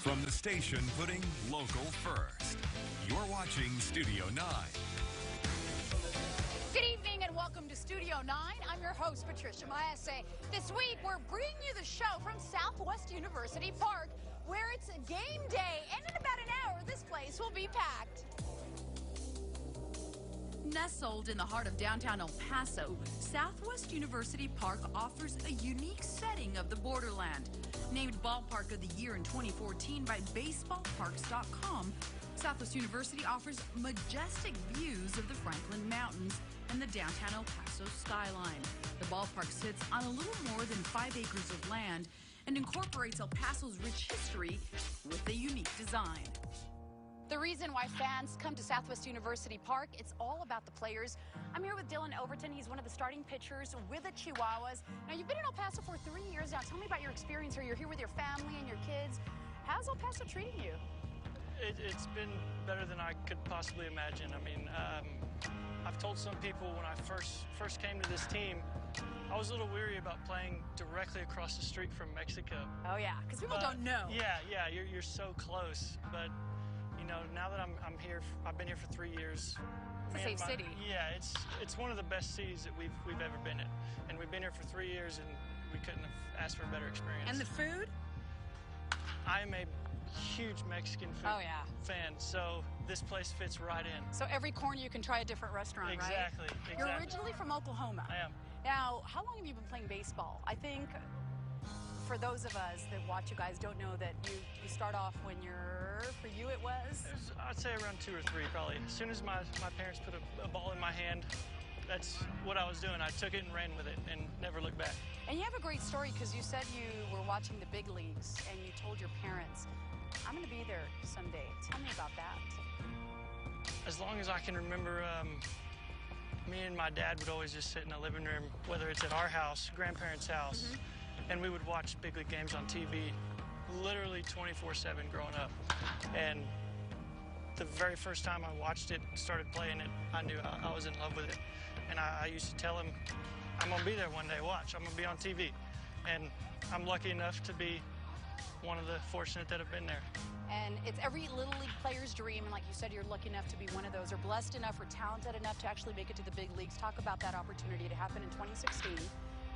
From the station putting local first, you're watching Studio 9. Good evening and welcome to Studio 9. I'm your host, Patricia Maese. This week, we're bringing you the show from Southwest University Park, where it's game day, and in about an hour, this place will be packed. Nestled in the heart of downtown El Paso, Southwest University Park offers a unique setting of the borderland. Named Ballpark of the Year in 2014 by BaseballParks.com, Southwest University offers majestic views of the Franklin Mountains and the downtown El Paso skyline. The ballpark sits on a little more than 5 acres of land and incorporates El Paso's rich history with a unique design. The reason why fans come to Southwest University Park, it's all about the players. I'm here with Dylan Overton. He's one of the starting pitchers with the Chihuahuas. Now, you've been in El Paso for 3 years now. Tell me about your experience here. You're here with your family and your kids. How's El Paso treating you? It's been better than I could possibly imagine. I mean, I've told some people when I first came to this team, I was a little weary about playing directly across the street from Mexico. Oh, yeah, because people don't know. Yeah, you're so close. But you know, now that I'm here, I've been here for 3 years. It's a safe city. Yeah, it's one of the best cities that we've ever been in, and we've been here for 3 years, and we couldn't have asked for a better experience. And the food? I am a huge Mexican food fan, so this place fits right in. So every corner you can try a different restaurant, right? Exactly. You're originally from Oklahoma. I am. Now, how long have you been playing baseball? I think for those of us that watch you guys don't know that you start off when for you it was? I'd say around 2 or 3 probably. As soon as my parents put a ball in my hand, that's what I was doing. I took it and ran with it and never looked back. And you have a great story because you said you were watching the big leagues and you told your parents, I'm going to be there someday. Tell me about that. As long as I can remember, me and my dad would always just sit in the living room, whether it's at our house, grandparents' house, and we would watch big league games on TV literally 24/7 growing up. And the very first time I watched it, started playing it, I knew I was in love with it. And I used to tell him, I'm going to be there one day, watch, I'm going to be on TV. And I'm lucky enough to be one of the fortunate that have been there. And it's every Little League player's dream, and like you said, you're lucky enough to be one of those, or blessed enough or talented enough to actually make it to the big leagues. Talk about that opportunity to happen in 2016,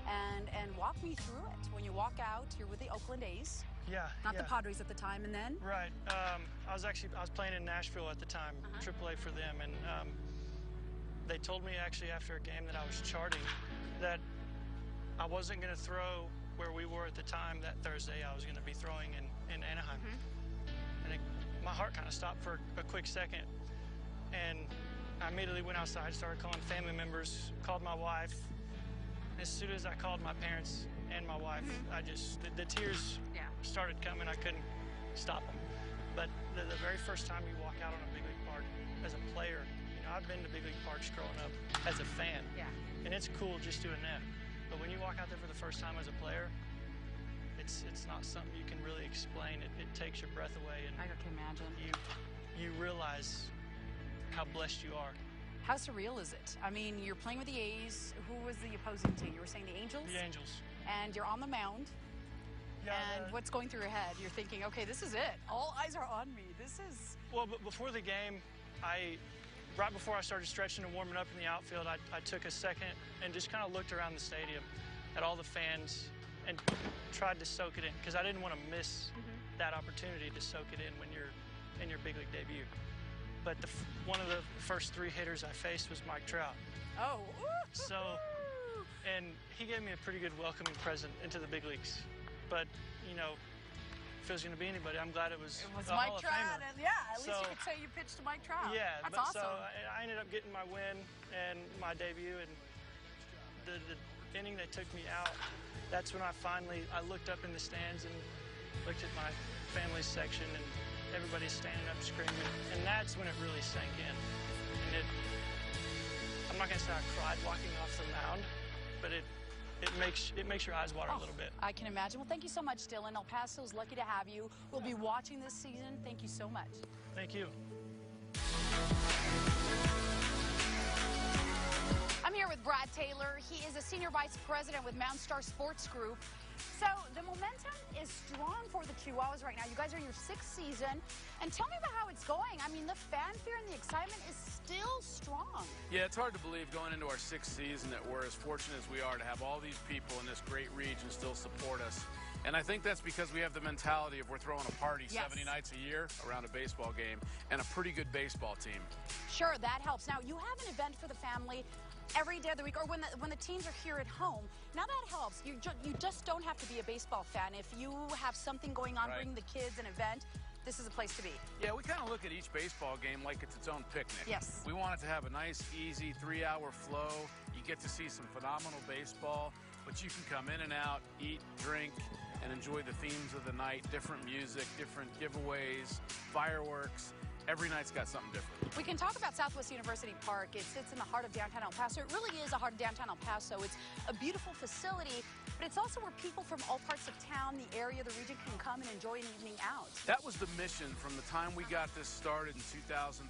and walk me through it. When you walk out, you're with the Oakland A's. Yeah. Not the Padres at the time, and then? Right. I was playing in Nashville at the time, AAA for them, and they told me actually after a game that I was charting that I wasn't going to throw where we were at the time that Thursday. I was going to be throwing in Anaheim. And my heart kind of stopped for a quick second. And I immediately went outside, started calling family members, called my wife. As soon as I called my parents and my wife, the tears started coming. I couldn't stop them. But the very first time you walk out on a big league park as a player, you know, I've been to big league parks growing up as a fan. Yeah. And it's cool just doing that. But when you walk out there for the first time as a player, it's not something you can really explain. It takes your breath away, and I can imagine. You realize how blessed you are. How surreal is it? I mean, you're playing with the A's. Who was the opposing team? You were saying the Angels? The Angels. And you're on the mound. Yeah, and what's going through your head? You're thinking, okay, this is it. All eyes are on me. This is... Well, but before the game, right before I started stretching and warming up in the outfield, I took a second and just kind of looked around the stadium at all the fans and tried to soak it in, because I didn't want to miss that opportunity to soak it in when you're in your big league debut. But one of the first 3 hitters I faced was Mike Trout. Oh. So, and he gave me a pretty good welcoming present into the big leagues. But, you know, if it was going to be anybody, I'm glad it was Mike Trout. And yeah, at least you could say you pitched to Mike Trout. Yeah, that's awesome. So I ended up getting my win and my debut, and the inning they took me out, that's when I looked up in the stands and looked at my family's section, and everybody's standing up screaming, and that's when it really sank in. And I'm not going to say I cried walking off the mound, but it makes your eyes water a little bit. I can imagine. Well, thank you so much, Dylan. El Paso's lucky to have you. We'll be watching this season. Thank you so much. Thank you. I'm here with Brad Taylor. He is a senior vice president with Moundstar Sports Group. So the momentum is strong for the Chihuahuas right now. You guys are in your 6th season. And tell me about how it's going. I mean, the fanfare and the excitement is still strong. Yeah, it's hard to believe going into our 6th season that we're as fortunate as we are to have all these people in this great region still support us. And I think that's because we have the mentality of we're throwing a party 70 nights a year around a baseball game and a pretty good baseball team. Sure, that helps. Now, you have an event for the family every day of the week, or when the teams are here at home. Now that helps. You just don't have to be a baseball fan. If you have something going on, bring the kids an event, this is a place to be. Yeah, we kind of look at each baseball game like it's its own picnic. Yes. We want it to have a nice, easy 3-hour flow. You get to see some phenomenal baseball, but you can come in and out, eat, drink, and enjoy the themes of the night, different music, different giveaways, fireworks. Every night's got something different. We can talk about Southwest University Park. It sits in the heart of downtown El Paso. It really is the heart of downtown El Paso. It's a beautiful facility, but it's also where people from all parts of town, the area, the region can come and enjoy an evening out. That was the mission from the time we got this started in 2013,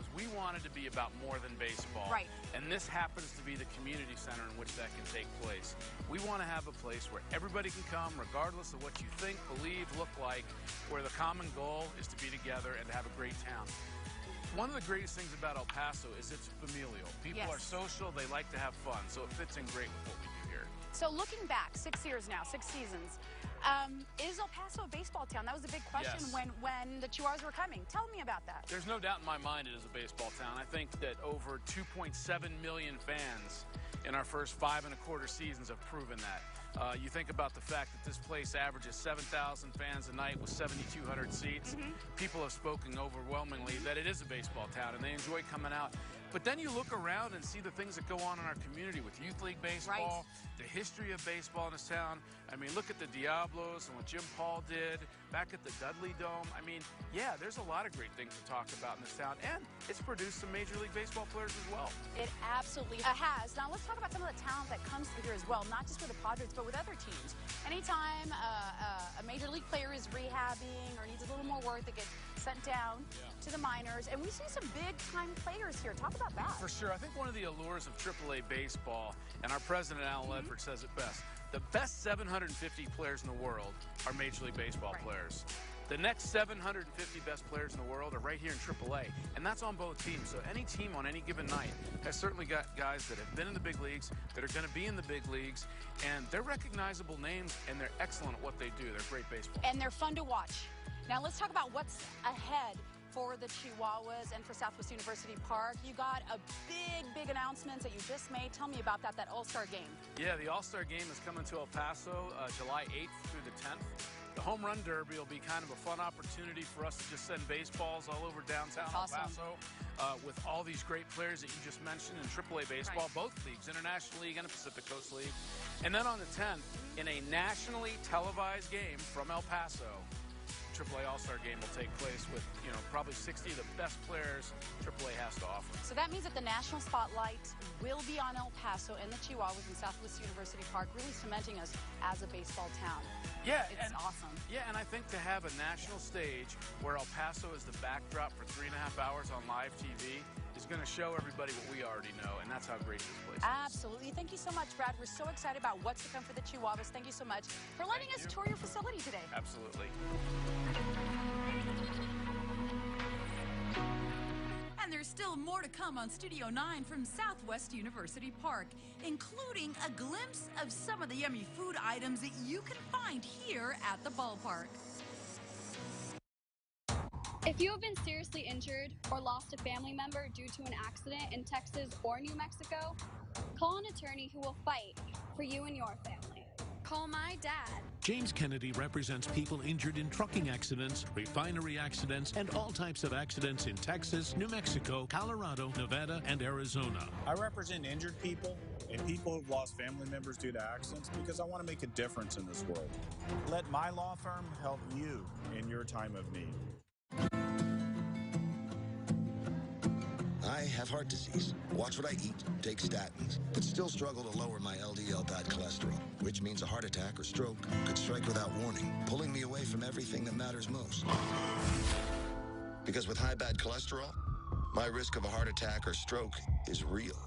was we wanted to be about more than baseball. Right. And this happens to be the community center in which that can take place. We want to have a place where everybody can come, regardless of what you think, believe, look like, where the common goal is to be together and to have a great town. One of the greatest things about El Paso is it's familial. People are social, they like to have fun, so it fits in great with what we do here. So looking back, 6 years now, 6 seasons, is El Paso a baseball town? That was a big question when the Chihuahuas were coming. Tell me about that. There's no doubt in my mind it is a baseball town. I think that over 2.7 million fans in our first 5 1/4 seasons have proven that. You think about the fact that this place averages 7,000 fans a night with 7,200 seats. People have spoken overwhelmingly that it is a baseball town, and they enjoy coming out. But then you look around and see the things that go on in our community with Youth League baseball, the history of baseball in this town. I mean, look at the Diablos and what Jim Paul did back at the Dudley Dome. I mean, yeah, there's a lot of great things to talk about in this town, and it's produced some Major League Baseball players as well. It absolutely has. Now, let's talk about some of the talent that comes through here as well, not just for the Padres, but with other teams. Anytime a Major League player is rehabbing or needs a little more work, they get sent down to the minors, and we see some big-time players here. Talk about that. For sure. I think one of the allures of AAA baseball, and our president, Alan Ledford, says it best, the best 750 players in the world are Major League Baseball players. The next 750 best players in the world are right here in AAA, and that's on both teams. So any team on any given night has certainly got guys that have been in the big leagues, that are going to be in the big leagues, and they're recognizable names, and they're excellent at what they do. They're great baseball. And they're fun to watch. Now, let's talk about what's ahead for the Chihuahuas and for Southwest University Park. You got a big announcement that you just made. Tell me about that All-Star game. Yeah, the All-Star game is coming to El Paso July 8th through the 10th. The Home Run Derby will be kind of a fun opportunity for us to just send baseballs all over downtown El Paso with all these great players that you just mentioned in AAA baseball, both leagues, International League and the Pacific Coast League. And then on the 10th, in a nationally televised game from El Paso, AAA All-Star game will take place with, probably 60 of the best players AAA has to offer. So that means that the national spotlight will be on El Paso and the Chihuahuas in Southwest University Park, really cementing us as a baseball town. Yeah, it's awesome. Yeah, and I think to have a national stage where El Paso is the backdrop for 3.5 hours on live TV is going to show everybody what we already know, and that's how great this place is. Absolutely. Thank you so much, Brad. We're so excited about what's to come for the Chihuahuas. Thank you so much for letting us tour your facility today. Absolutely. And there's still more to come on Studio 9 from Southwest University Park, including a glimpse of some of the yummy food items that you can find here at the ballpark. If you have been seriously injured or lost a family member due to an accident in Texas or New Mexico, call an attorney who will fight for you and your family. Call my dad. James Kennedy represents people injured in trucking accidents, refinery accidents, and all types of accidents in Texas, New Mexico, Colorado, Nevada, and Arizona. I represent injured people and people who've lost family members due to accidents because I want to make a difference in this world. Let my law firm help you in your time of need. I have heart disease. Watch what I eat, take statins, but still struggle to lower my LDL bad cholesterol, which means a heart attack or stroke could strike without warning, pulling me away from everything that matters most. Because with high bad cholesterol, my risk of a heart attack or stroke is real.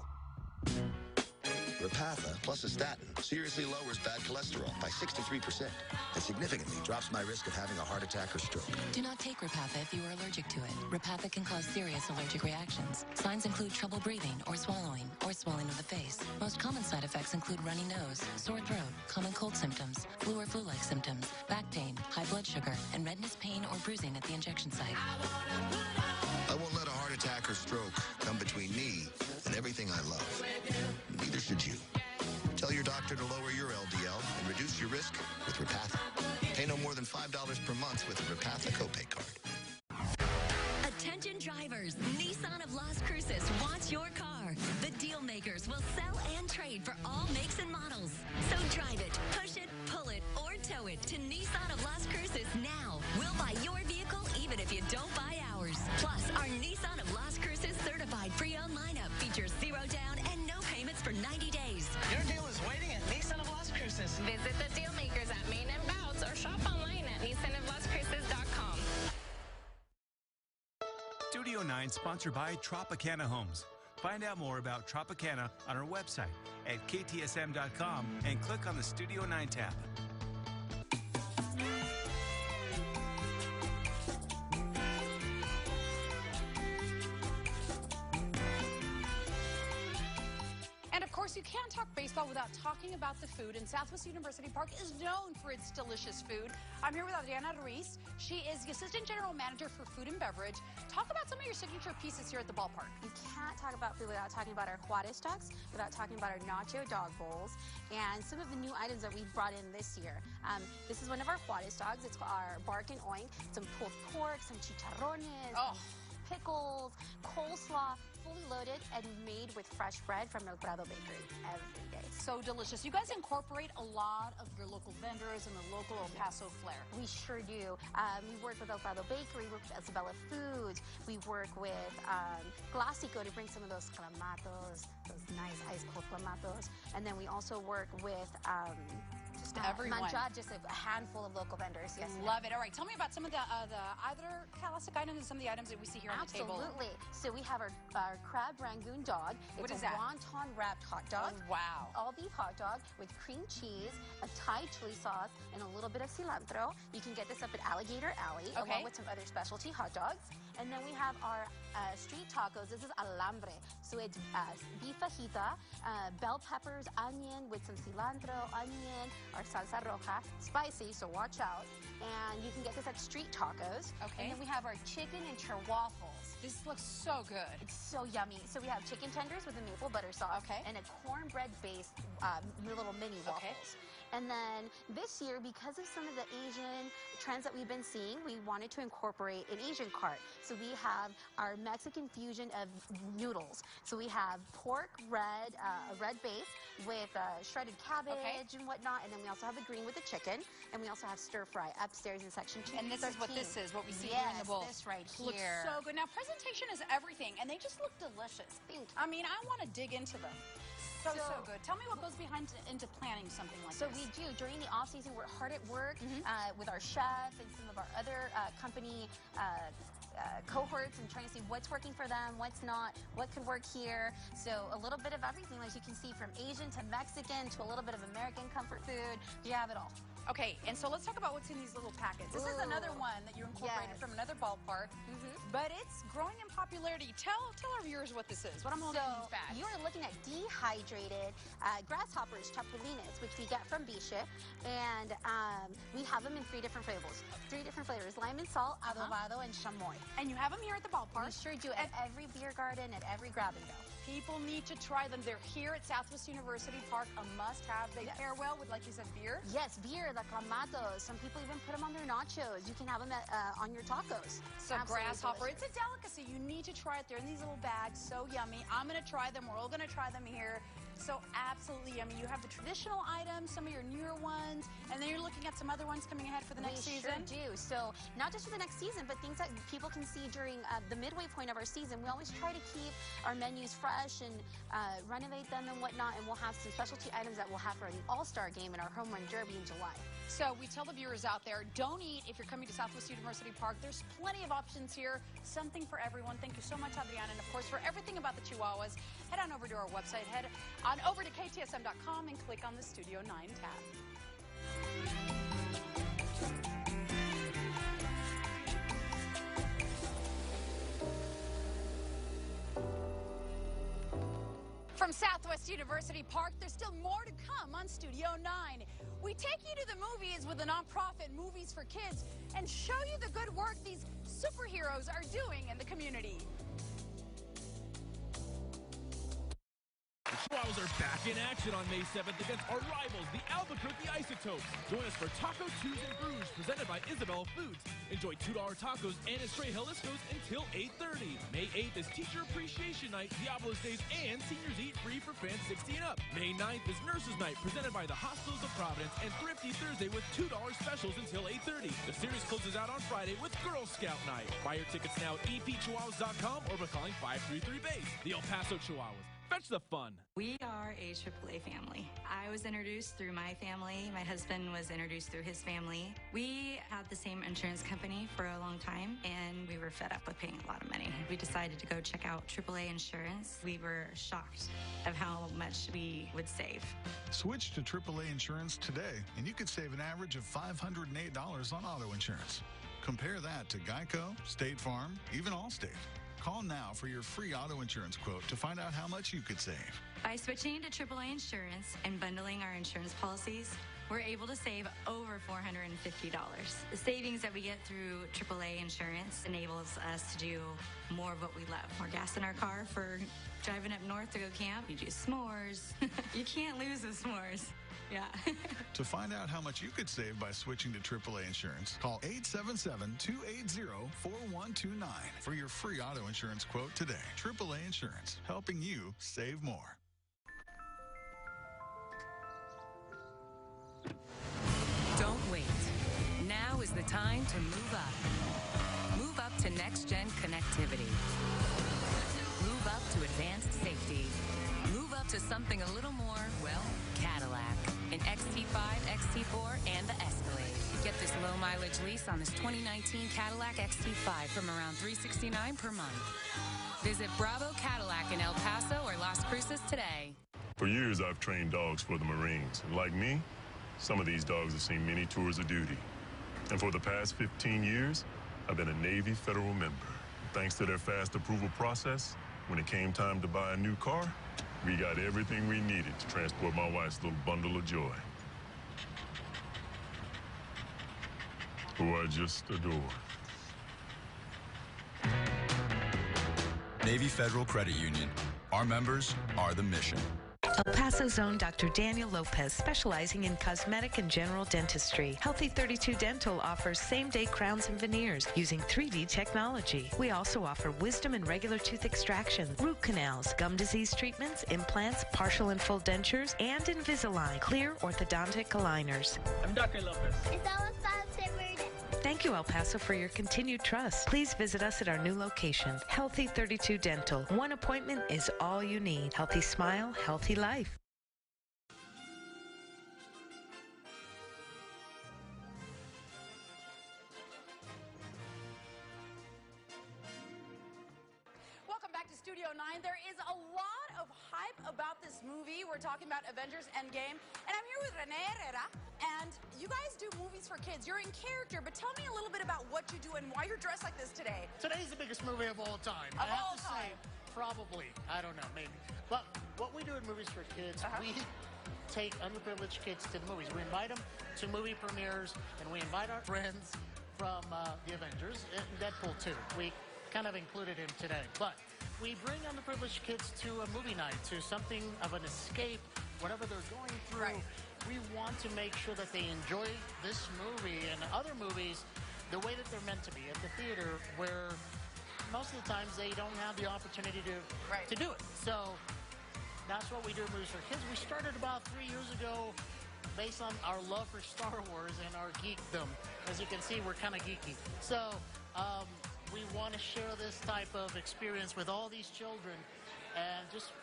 Repatha plus a statin seriously lowers bad cholesterol by 63% and significantly drops my risk of having a heart attack or stroke. Do not take Repatha if you are allergic to it. Repatha can cause serious allergic reactions. Signs include trouble breathing or swallowing of the face. Most common side effects include runny nose, sore throat, common cold symptoms, flu or flu-like symptoms, back pain, high blood sugar, and redness, pain, or bruising at the injection site. I won't let a heart attack or stroke come between me and everything I love. Neither should you. Tell your doctor to lower your LDL and reduce your risk with Repatha. Pay no more than $5 per month with a Repatha copay card. Attention drivers, Nissan of Las Cruces wants your car. The deal makers will sell and trade for all makes and models. So drive it, push it, pull it, or tow it to Nissan of Las Cruces now. We'll buy your vehicle even if you don't buy ours. Plus, our Nissan of Las Cruces certified pre-owned lineup features 0 down and no payments for 90 days. Your deal is waiting at Nissan of Las Cruces. Visit the deal makers at Main and Bouts or shop online at nissanoflascruces.com. Studio 9 sponsored by Tropicana Homes. Find out more about Tropicana on our website at ktsm.com and click on the Studio 9 tab. And of course, you can't talk baseball without talking about the food, and Southwest University Park is known for its delicious food. I'm here with Adriana Ruiz. She is the Assistant General Manager for Food and Beverage. Talk about some of your signature pieces here at the ballpark. You can't talk about food without talking about our Juarez dogs, without talking about our nacho dog bowls, and some of the new items that we've brought in this year. This is one of our Juarez dogs. It's our bark and oink, some pulled pork, some chicharrones, pickles, coleslaw, fully loaded and made with fresh bread from El Prado Bakery every day. So delicious. You guys incorporate a lot of your local vendors and the local El Paso flair. We sure do. We work with El Prado Bakery, we work with Isabella Foods, we work with Glacico to bring some of those clamatos, those nice ice cold clamatos, and then we also work with just everyone. Manjad, just a handful of local vendors. Yes, love it. All right, tell me about some of the other classic items and some of the items that we see here on the table. Absolutely. So we have our crab rangoon dog. What is that? Wonton wrapped hot dog. Oh, wow. All beef hot dog with cream cheese, a Thai chili sauce, and a little bit of cilantro. You can get this up at Alligator Alley, along with some other specialty hot dogs. And then we have our street tacos. This is alambre. So it's beef fajita, bell peppers, onion with some cilantro, onion, our salsa roja, spicy, so watch out. And you can get this at Street Tacos. Okay. And then we have our chicken and waffles. This looks so good. It's so yummy. So we have chicken tenders with a maple butter sauce. And a cornbread-based little mini waffles. And then this year, because of some of the Asian trends that we've been seeing, we wanted to incorporate an Asian cart. So we have our Mexican fusion of noodles. So we have pork red, a red base with shredded cabbage and whatnot. And then we also have a green with the chicken. And we also have stir fry upstairs in section 2. And this is what this is, what we see here in the bowl. This right here. Looks so good. Now, presentation is everything, and they just look delicious. I mean, I want to dig into them. So good. Tell me what goes behind into planning something like this. So we do. During the off-season, we're hard at work with our chef and some of our other company cohorts and trying to see what's working for them, what's not, what could work here. So a little bit of everything, as you can see, from Asian to Mexican to a little bit of American comfort food. You have it all. Okay, and so let's talk about what's in these little packets. This is another one that you incorporated from another ballpark, but it's growing in popularity. Tell our viewers what this is, what I'm holding in these bags. You are looking at dehydrated grasshoppers, chapulines, which we get from Biche, and we have them in 3 different flavors. 3 different flavors: lime and salt, adobado, and chamoy. And you have them here at the ballpark. We sure do, at every beer garden, at every grab-and-go. People need to try them. They're here at Southwest University Park, a must-have. They pair well with, like you said, beer. Yes, beer, the clamatos. Some people even put them on their nachos. You can have them on your tacos. So grasshopper, it's a delicacy. You need to try it. They're in these little bags, so yummy. I'm going to try them. We're all going to try them here. So absolutely yummy. You have the traditional items, some of your newer ones, and then you're looking at some other ones coming ahead for the next season. We sure do. So not just for the next season, but things that people can see during the midway point of our season. We always try to keep our menus fresh and renovate them and whatnot, and we'll have some specialty items that we'll have for the All-Star game and our Home Run Derby in July. So we tell the viewers out there, don't eat if you're coming to Southwest University Park. There's plenty of options here, something for everyone. Thank you so much, Adriana. And of course, for everything about the Chihuahuas, head on over to our website, head on over to KTSM.com and click on the Studio 9 tab. From Southwest University Park, there's still more to come on Studio 9. We take you to the movies with the nonprofit Movies for Kids and show you the good work these superheroes are doing in the community. The Chihuahuas are back in action on May 7th against our rivals, the Albuquerque Isotopes. Join us for Taco Tues in Bruges, presented by Isabella Foods. Enjoy $2 tacos and Estrella Jalisco's until 8:30. May 8th is Teacher Appreciation Night, Diablos Days, and Seniors Eat Free for fans 60 and up. May 9th is Nurses Night, presented by the Hospitals of Providence, and Thrifty Thursday with $2 specials until 8:30. The series closes out on Friday with Girl Scout Night. Buy your tickets now at epchihuahuas.com or by calling 533-BASE. The El Paso Chihuahuas. Fetch the fun. We are a AAA family. I was introduced through my family. My husband was introduced through his family. We had the same insurance company for a long time, and we were fed up with paying a lot of money. We decided to go check out AAA insurance. We were shocked of how much we would save. Switch to AAA insurance today, and you could save an average of $508 on auto insurance. Compare that to Geico, State Farm, even Allstate. Call now for your free auto insurance quote to find out how much you could save. By switching to AAA insurance and bundling our insurance policies, we're able to save over $450. The savings that we get through AAA insurance enables us to do more of what we love. More gas in our car for driving up north to go camp. You do s'mores. You can't lose the s'mores. Yeah. To find out how much you could save by switching to AAA insurance, call 877-280-4129 for your free auto insurance quote today. AAA Insurance, helping you save more. Don't wait. Now is the time to move up. Move up to next-gen connectivity. Move up to advanced safety. Move up to something a little more, well, Cadillac. An XT5, XT4, and the Escalade. Get this low-mileage lease on this 2019 Cadillac XT5 from around $369 per month. Visit Bravo Cadillac in El Paso or Las Cruces today. For years, I've trained dogs for the Marines. And like me, some of these dogs have seen many tours of duty. And for the past 15 years, I've been a Navy Federal member. Thanks to their fast approval process, when it came time to buy a new car, we got everything we needed to transport my wife's little bundle of joy, who I just adore. Navy Federal Credit Union. Our members are the mission. El Paso's own Dr. Daniel Lopez, specializing in cosmetic and general dentistry. Healthy 32 Dental offers same-day crowns and veneers using 3D technology. We also offer wisdom and regular tooth extraction, root canals, gum disease treatments, implants, partial and full dentures, and Invisalign, clear orthodontic aligners. I'm Dr. Lopez. Thank you, El Paso, for your continued trust. Please visit us at our new location, Healthy 32 Dental. One appointment is all you need. Healthy smile, healthy life. Welcome back to Studio 9. There is a lot of hype about this movie. We're talking about Avengers Endgame. And I'm here with Renee Herrera. And you guys do movies for kids. You're in character, but tell me a little bit about what you do and why you're dressed like this today. Today's the biggest movie of all time. Of I have all to time. say, probably. I don't know, maybe. But what we do in movies for kids, we take underprivileged kids to the movies. We invite them to movie premieres, and we invite our friends from the Avengers and Deadpool 2. We kind of included him today. But we bring underprivileged kids to a movie night, to something of an escape, whatever they're going through. Right. We want to make sure that they enjoy this movie and other movies the way that they're meant to be at the theater, where most of the times they don't have the opportunity to do it. So that's what we do in movies for kids. We started about 3 years ago based on our love for Star Wars and our geekdom. As you can see, we're kind of geeky. So we want to share this type of experience with all these children and just,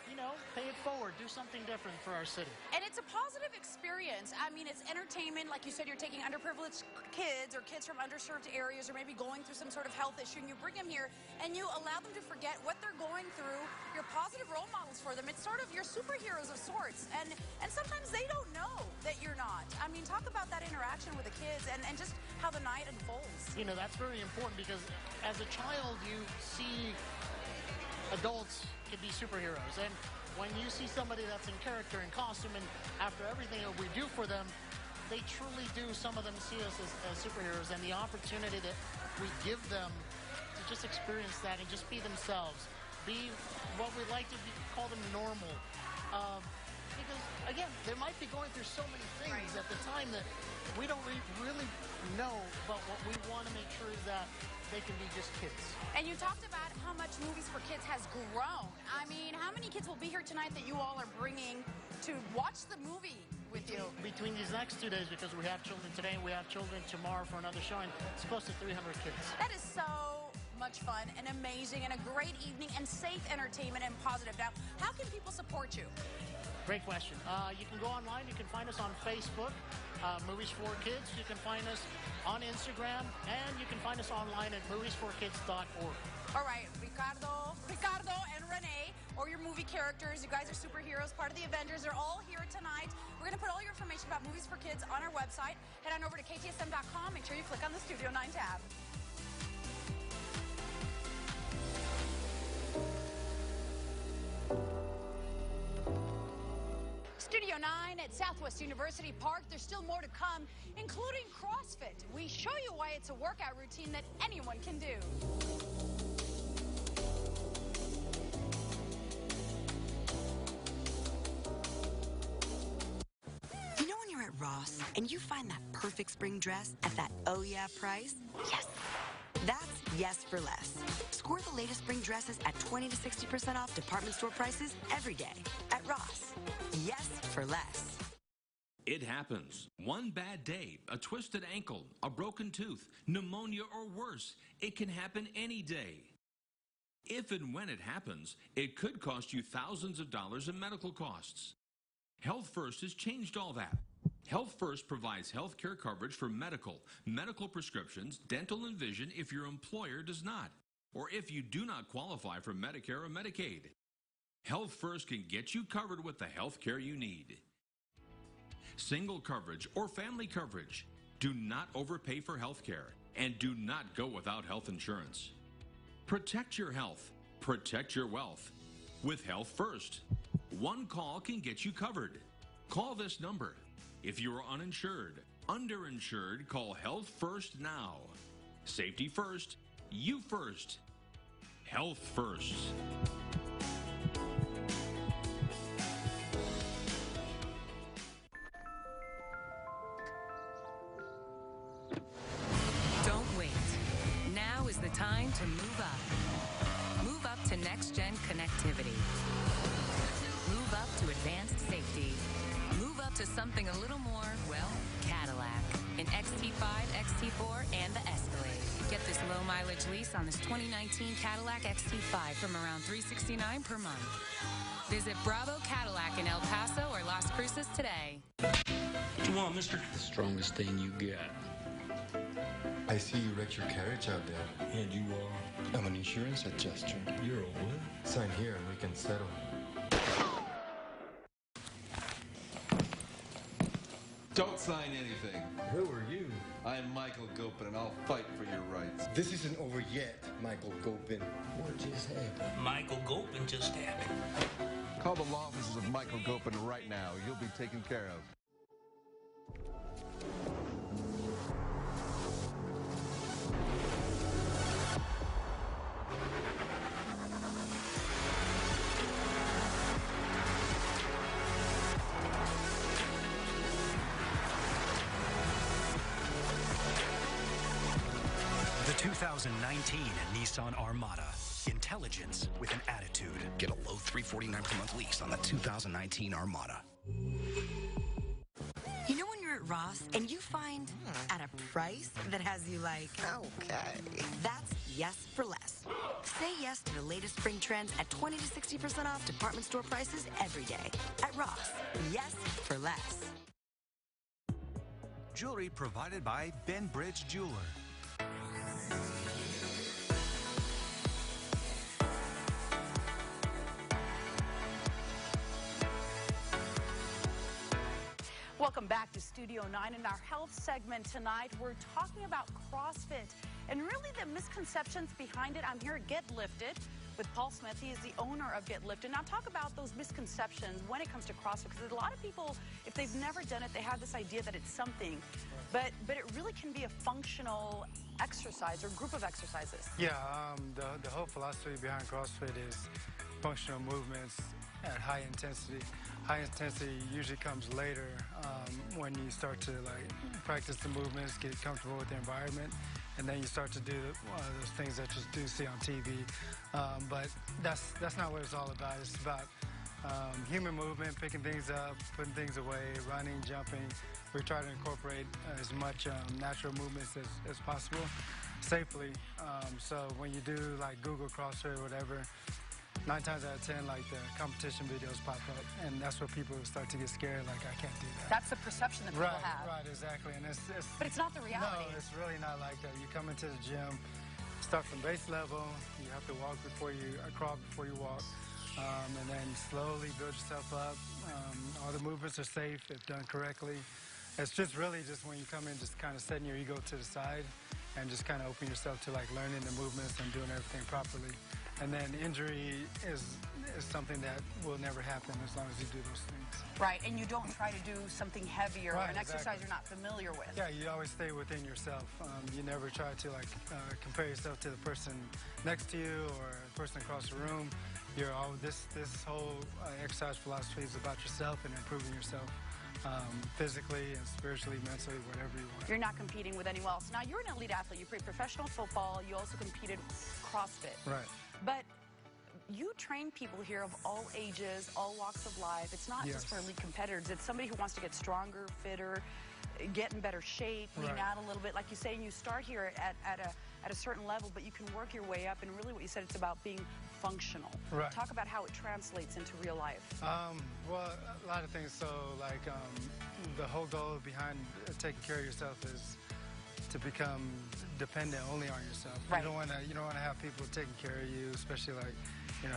pay it forward. Do something different for our city. And it's a positive experience. I mean, it's entertainment. Like you said, you're taking underprivileged kids or kids from underserved areas or maybe going through some sort of health issue, and you bring them here and you allow them to forget what they're going through. You're positive role models for them. It's sort of your superheroes of sorts. And sometimes they don't know that you're not. I mean, talk about that interaction with the kids and just how the night unfolds. That's very important because as a child, you see adults can be superheroes. And when you see somebody that's in character and costume, and after everything that we do for them, they truly do, some of them see us as superheroes, and the opportunity that we give them to just experience that and just be themselves, be what we like to call them normal. Because, again, they might be going through so many things at the time that we don't really know, but what we want to make sure is that they can be just kids. And you talked about how much Movies for Kids has grown. I mean, how many kids will be here tonight that you all are bringing to watch the movie with you? Between these next 2 days, because we have children today and we have children tomorrow for another showing, it's close to 300 kids. That is so much fun and amazing and a great evening and safe entertainment and positive. Now, how can people support you? Great question. You can go online. You can find us on Facebook, Movies for Kids. You can find us on Instagram, and you can find us online at moviesforkids.org. All right, Ricardo and Renee, or your movie characters. You guys are superheroes, part of the Avengers. They're all here tonight. We're going to put all your information about Movies for Kids on our website. Head on over to KTSM.com. Make sure you click on the Studio 9 tab. Studio 9 at Southwest University Park. There's still more to come, including CrossFit. We show you why it's a workout routine that anyone can do. You know when you're at Ross and you find that perfect spring dress at that oh yeah price? Yes. That's yes for less. Score the latest spring dresses at 20 to 60% off department store prices every day at Ross. Yes for less. It happens. One bad day, a twisted ankle, a broken tooth, pneumonia, or worse. It can happen any day. If and when it happens, it could cost you thousands of dollars in medical costs. Health First has changed all that. Health First provides health care coverage for medical prescriptions, dental, and vision if your employer does not, or if you do not qualify for Medicare or Medicaid. Health First can get you covered with the health care you need. Single coverage or family coverage. Do not overpay for health care, and do not go without health insurance. Protect your health. Protect your wealth. With Health First. One call can get you covered. Call this number. If you are uninsured, underinsured, call Health First now. Safety first, you first. Health First. Don't wait. Now is the time to move up. Move up to next-gen connectivity. Move up to advanced safety. Move up to something a little more, well, Cadillac. An XT5, XT4, and the Escalade. Get this low-mileage lease on this 2019 Cadillac XT5 from around $369 per month. Visit Bravo Cadillac in El Paso or Las Cruces today. What you want, mister? The strongest thing you got. I see you wrecked your carriage out there. And you are? I'm an insurance adjuster. You're a what? Sign here and we can settle. Don't sign anything. Who are you? I'm Michael Gopin, and I'll fight for your rights. This isn't over yet, Michael Gopin. What just happened? Michael Gopin just happened. Call the law offices of Michael Gopin right now. You'll be taken care of. The 2019 Nissan Armada. Intelligence with an attitude. Get a low $349 per month lease on the 2019 Armada. You know when you're at Ross and you find at a price that has you like, okay. That's yes for less. Say yes to the latest spring trends at 20 to 60% off department store prices every day. At Ross, yes for less. Jewelry provided by Ben Bridge Jeweler. Welcome back to Studio 9. In our health segment tonight, we're talking about CrossFit and really the misconceptions behind it. I'm here at Get Lifted with Paul Smith. He is the owner of Get Lifted. Now talk about those misconceptions when it comes to CrossFit, because a lot of people, if they've never done it, they have this idea that it's something, but it really can be a functional exercise or group of exercises. Yeah, the whole philosophy behind CrossFit is functional movements at high intensity. High intensity usually comes later when you start to practice the movements, get comfortable with the environment, and then you start to do those things that you do see on TV. But that's not what it's all about. It's about human movement, picking things up, putting things away, running, jumping. We try to incorporate as much natural movements as possible safely. So when you do Google CrossFit or whatever, 9 times out of 10, the competition videos pop up, and that's where people start to get scared, I can't do that. That's the perception that people have. Right, exactly. And but it's not the reality. No, it's really not like that. You come into the gym, start from base level, you have to walk before you, crawl before you walk, and then slowly build yourself up. All the movements are safe if done correctly. It's just really just when you come in, just kind of setting your ego to the side and just kind of open yourself to learning the movements and doing everything properly. And then injury is something that will never happen as long as you do those things. Right, and you don't try to do something heavier or an exercise you're not familiar with. Yeah, you always stay within yourself. You never try to compare yourself to the person next to you or the person across the room. This whole exercise philosophy is about yourself and improving yourself. Physically and spiritually, mentally, whatever you want. You're not competing with anyone else. Now, you're an elite athlete. You played professional football. You also competed CrossFit. Right. But you train people here of all ages, all walks of life. It's not just for elite competitors. It's somebody who wants to get stronger, fitter, get in better shape, lean out a little bit. Like you say, and you start here at a certain level, but you can work your way up. And really what you said, it's about being functional. Right. Talk about how it translates into real life. Well, a lot of things. So, the whole goal behind taking care of yourself is to become dependent only on yourself. Right. You don't want to have people taking care of you, especially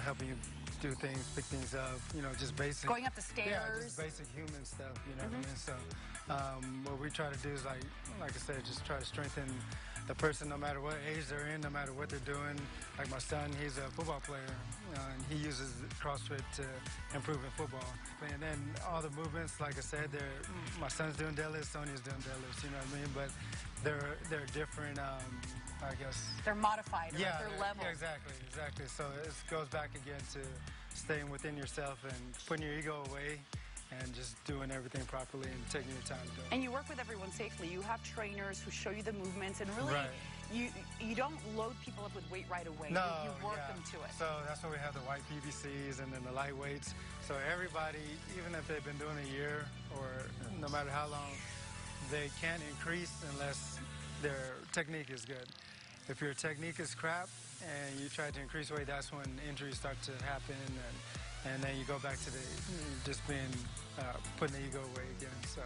helping you do things, pick things up. Just basic. Going up the stairs. Yeah, just basic human stuff. You know what I mean? So, what we try to do is like I said, just try to strengthen the person no matter what age they're in, no matter what they're doing. Like my son, he's a football player, and he uses CrossFit to improve in football. And then all the movements, like I said, my son's doing deadlifts, Sonia's doing deadlifts, you know what I mean? But they're different, I guess. They're modified, yeah, their level. Yeah, exactly. So it goes back again to staying within yourself and putting your ego away and just doing everything properly and taking your time to do it. And you work with everyone safely. You have trainers who show you the movements, and really, you don't load people up with weight right away. No, you work them to it. So that's why we have the white PVCs and then the light weights. So everybody, even if they've been doing a year or no matter how long, they can't increase unless their technique is good. If your technique is crap and you try to increase weight, that's when injuries start to happen, and then you go back to just being putting the ego away again. So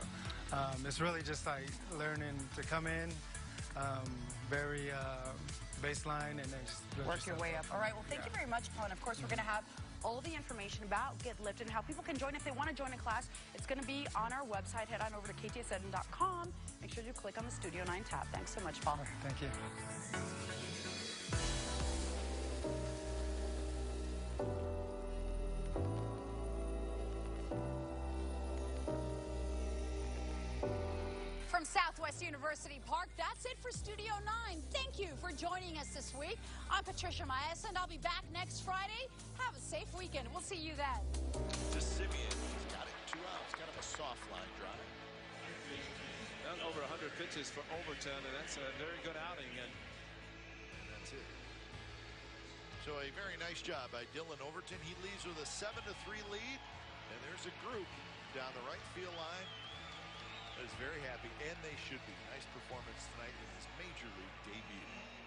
it's really just like learning to come in very baseline and then just work your way up. All right. Well, thank you very much, Paul. And of course, we're going to have all the information about Get Lifted and how people can join. If they want to join a class, it's going to be on our website. Head on over to ktsn.com. Make sure you click on the Studio 9 tab. Thanks so much, Paul. Thank you. From Southwest University Park, that's it for Studio 9. Thank you for joining us this week. I'm Patricia Maes, and I'll be back next Friday. Have a safe weekend. We'll see you then. To Simeon, he's got it 2 outs, kind of a soft line drive. Done over 100 pitches for Overton, and that's a very good outing. And that's it. So a very nice job by Dylan Overton. He leaves with a 7-3 lead, and there's a group down the right field line. is very happy, and they should be. Nice performance tonight in his major league debut.